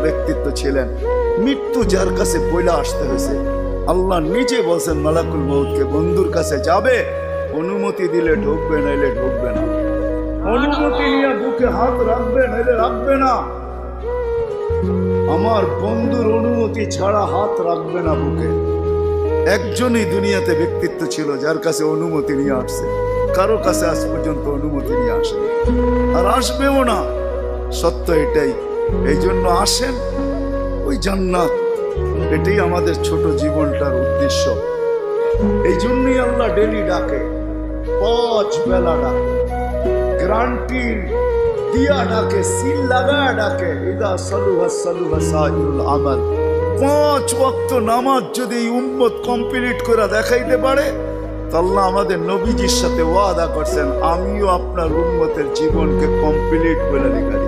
ব্যক্তিত্ব ছিলেন। মৃত্যু যার কাছে বইলা আসতে হয়েছে, আল্লাহ নিজে বলছেন মালাকুল মউতকে, বন্ধুর কাছে যাবে, অনুমতি দিলে ঢুকবে, নাইলে ঢুকবে না। অনুমতি নিয়ে বুকে হাত রাখবে, নাইলে রাখবে না। আমার বন্ধুর অনুমতি ছাড়া হাত রাখবে না বুকে। একজনই দুনিয়াতে ব্যক্তিত্ব ছিল যার কাছে অনুমতি নিয়ে আসছে, কারো কাছে আজ পর্যন্ত অনুমতি নিয়ে আসে আর আসবেও না। সত্য এটাই। এই জন্য আসেন, ওই জান্নাত, এটাই আমাদের ছোট জীবনটার উদ্দেশ্য। এই জন্যই আল্লাহ ডেলি ডাকে, 5 বেলা ডাকে, গ্যারান্টি দিয়া ডাকে, সিল লাগা ডাকে। ইদা সালুহা সালুহা সাইরুল আমাল। 5 ওয়াক্ত নামাজ যদি উম্মত কমপ্লিট করে দেখাইতে পারে, আল্লাহ আমাদের নবীজির সাথে ওয়াদা করছেন, আমিও আপনার উম্মতের জীবনকে কমপ্লিট করে দেখাই।